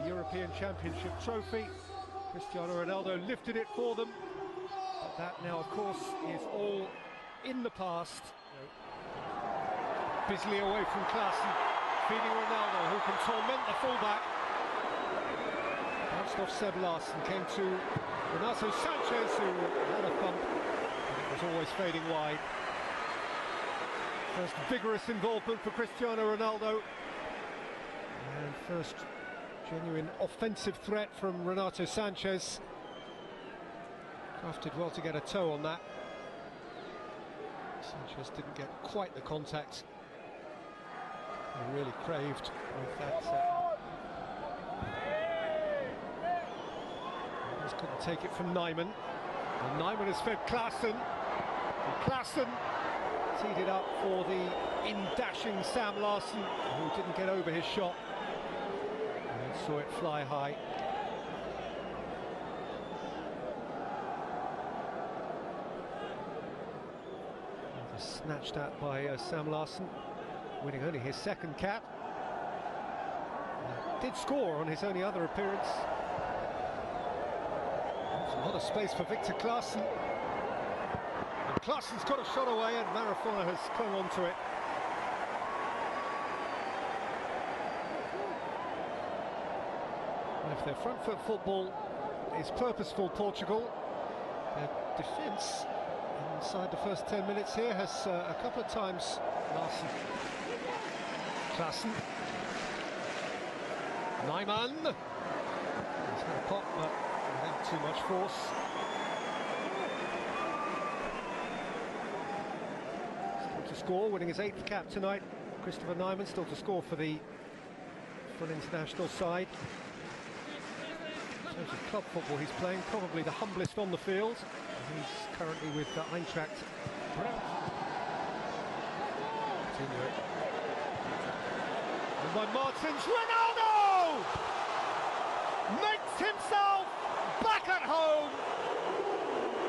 European Championship trophy. Cristiano Ronaldo lifted it for them, but that now, of course, is all in the past. Busily away from Klaassen, feeding Ronaldo, who can torment the fullback. Bounced off Seb Larsson, came to Renato Sanchez, who had a thump, but it was always fading wide. First vigorous involvement for Cristiano Ronaldo, and first genuine offensive threat from Renato Sanchez. Crafted well to get a toe on that. Sanchez didn't get quite the contact he really craved with that. Just couldn't take it from Nyman. And Nyman has fed Klaassen. And Klaassen teed it up for the in-dashing Sam Larsson, who didn't get over his shot and saw it fly high. Snatched at by Sam Larsson, winning only his second cap. Did score on his only other appearance. There's a lot of space for Victor Klaassen. And Klaassen's got a shot away, and Marafona has clung on to it. And if their front foot football is purposeful, Portugal, their defence inside the first 10 minutes here has a couple of times Larsson. Klaassen. Nyman. He's going to pop, but without too much force. Still to score, winning his 8th cap tonight. Christopher Nyman still to score for an international side. In terms of club football he's playing, probably the humblest on the field. He's currently with Eintracht. Continue it. And by Martins, Ronaldo makes himself back at home.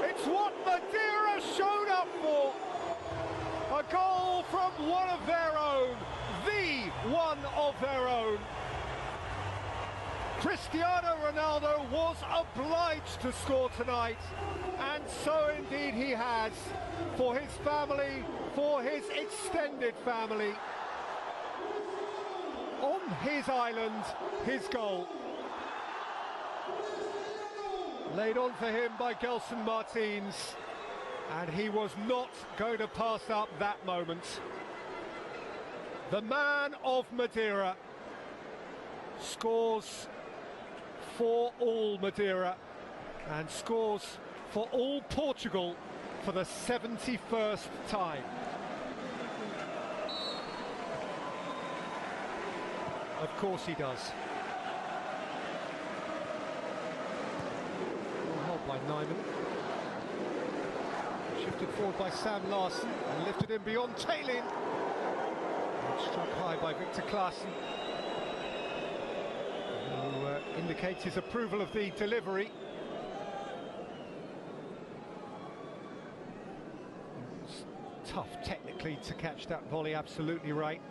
It's what Madeira showed up for. A goal from one of their own, the one of their own. Cristiano Ronaldo was obliged to score tonight, and so indeed he has, for his family, for his extended family. On his island, his goal. Laid on for him by Gelson Martins, and he was not going to pass up that moment. The man of Madeira scores for all Madeira and scores for all Portugal for the 71st time. Of course he does. Well held by Nyman. Shifted forward by Sam Larsson and lifted him beyond Taylin. And struck high by Victor Klaassen, who indicates his approval of the delivery. It's tough technically to catch that volley, absolutely right.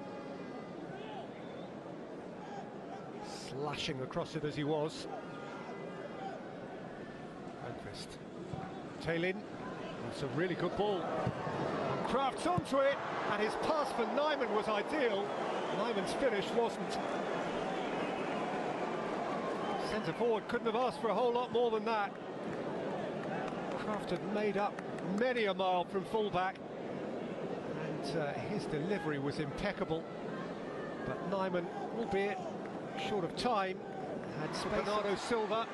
Slashing across it as he was. Anquist. Taylin. It's a really good ball. Crafts onto it, and his pass for Nyman was ideal. Nyman's finish wasn't. Centre forward couldn't have asked for a whole lot more than that. Kraft had made up many a mile from fullback, and his delivery was impeccable. But Nyman, albeit short of time, had Bernardo Silva.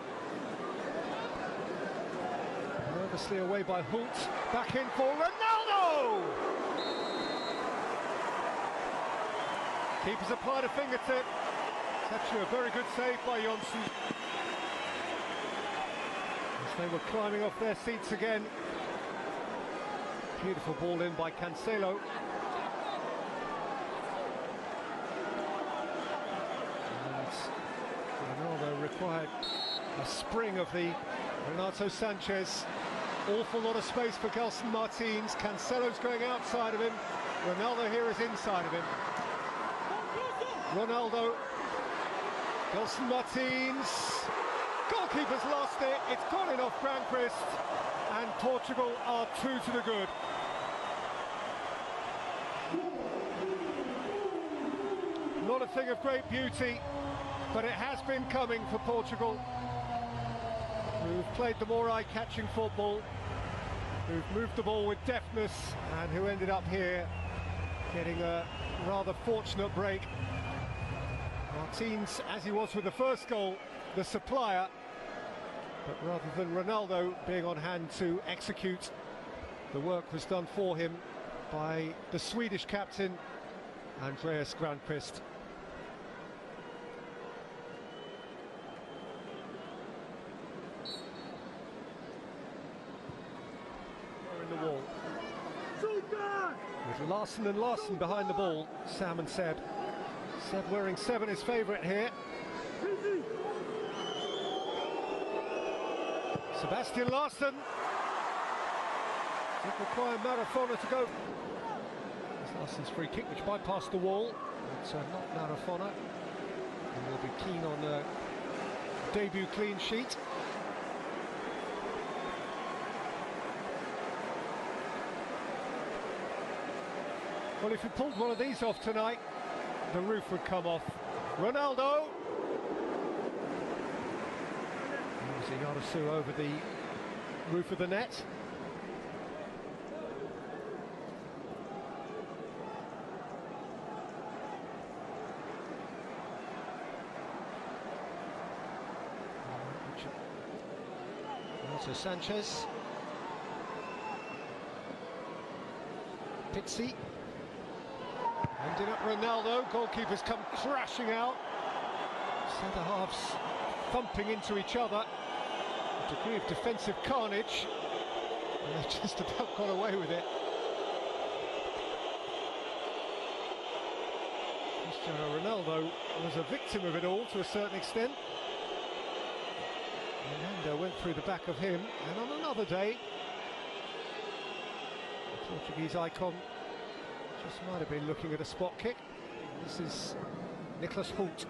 Nervously away by Hult. Back in for Ronaldo! Keepers applied a fingertip. It's actually a very good save by Johnson. As they were climbing off their seats again. Beautiful ball in by Cancelo. And Ronaldo required a spring of the Renato Sanchez. Awful lot of space for Gelson Martins. Cancelo's going outside of him. Ronaldo here is inside of him. Ronaldo Gelson Martins. Goalkeeper's lost it. It's gone in off Granqvist. And Portugal are 2 to the good. Not a thing of great beauty, but it has been coming for Portugal, who've played the more eye-catching football, who've moved the ball with deftness, and who ended up here getting a rather fortunate break. Martins, as he was with the first goal, the supplier, but rather than Ronaldo being on hand to execute, the work was done for him by the Swedish captain, Andreas Granqvist. In the wall. With Larsson and Larsson behind the ball, Sam and Seb. Seb wearing 7 is favourite here. Sebastian Larsson. It required Marafona to go. It's Larsson's free kick which bypassed the wall. It's not Marafona. And will be keen on a debut clean sheet. Well, if he pulled one of these off tonight, the roof would come off. Ronaldo. Using Arasu over the roof of the net. Also Sanchez. Pizzi. Ended up Ronaldo. Goalkeepers come crashing out. Centre halves thumping into each other. A degree of defensive carnage. And they just about got away with it. Cristiano Ronaldo was a victim of it all to a certain extent. Fernando went through the back of him, and on another day, the Portuguese icon just might have been looking at a spot kick. This is Nicholas Hoult.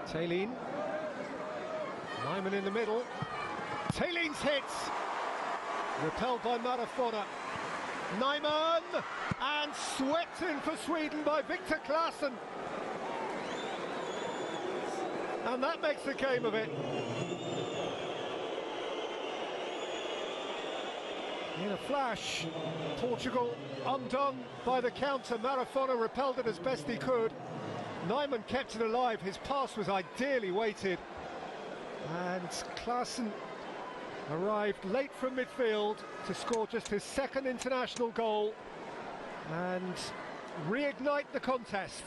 Taylin. Nyman in the middle. Taylin's hits. Repelled by Marafona. Nyman! And swept in for Sweden by Victor Claesson. And that makes a game of it. In a flash, Portugal undone by the counter. Marafona repelled it as best he could. Nyman kept it alive. His pass was ideally weighted. And Claesson arrived late from midfield to score just his second international goal and reignite the contest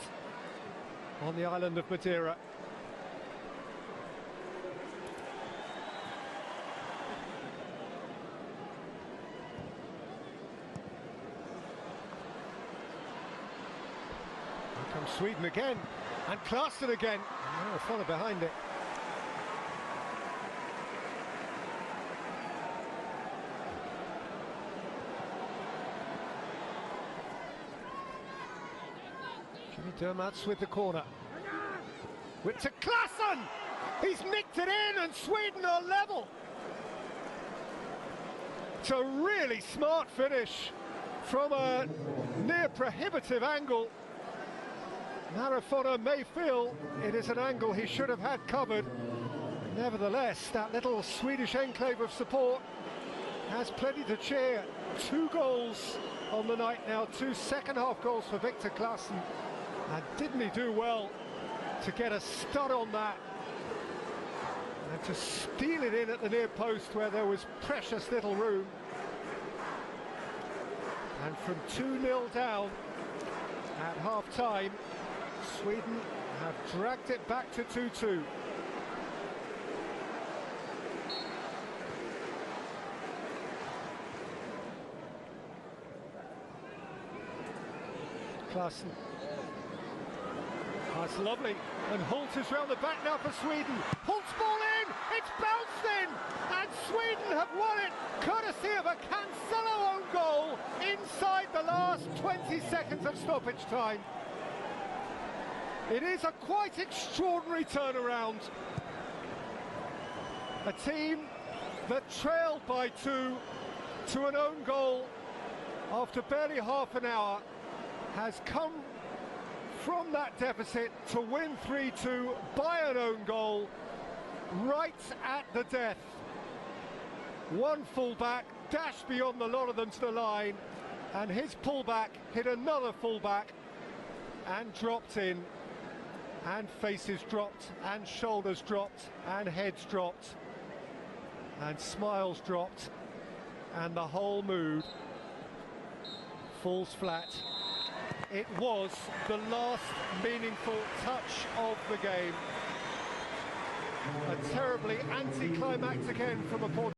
on the island of Madeira. Comes Sweden again, and Claesson again. Oh, Fowler behind it. Jimmy Dermats with the corner. With to Claesson! He's nicked it in, and Sweden are level. It's a really smart finish from a near prohibitive angle. Marafona may feel it is an angle he should have had covered. Nevertheless, that little Swedish enclave of support has plenty to cheer. 2 goals on the night now, 2 second-half goals for Victor Claesson. And didn't he do well to get a stud on that and to steal it in at the near post where there was precious little room. And from 2-0 down at half-time, Sweden have dragged it back to 2-2. Claesson. That's lovely. And Hoult is round the back now for Sweden. Hult's ball in! It's bounced in! And Sweden have won it, courtesy of a Cancelo own goal inside the last 20 seconds of stoppage time. It is a quite extraordinary turnaround. A team that trailed by 2 to an own goal after barely half an hour has come from that deficit to win 3-2 by an own goal right at the death. One fullback dashed beyond the lot of them to the line, and his pullback hit another fullback and dropped in, and faces dropped, and shoulders dropped, and heads dropped, and smiles dropped, and the whole mood falls flat. It was the last meaningful touch of the game. A terribly anticlimactic end from a Portugal.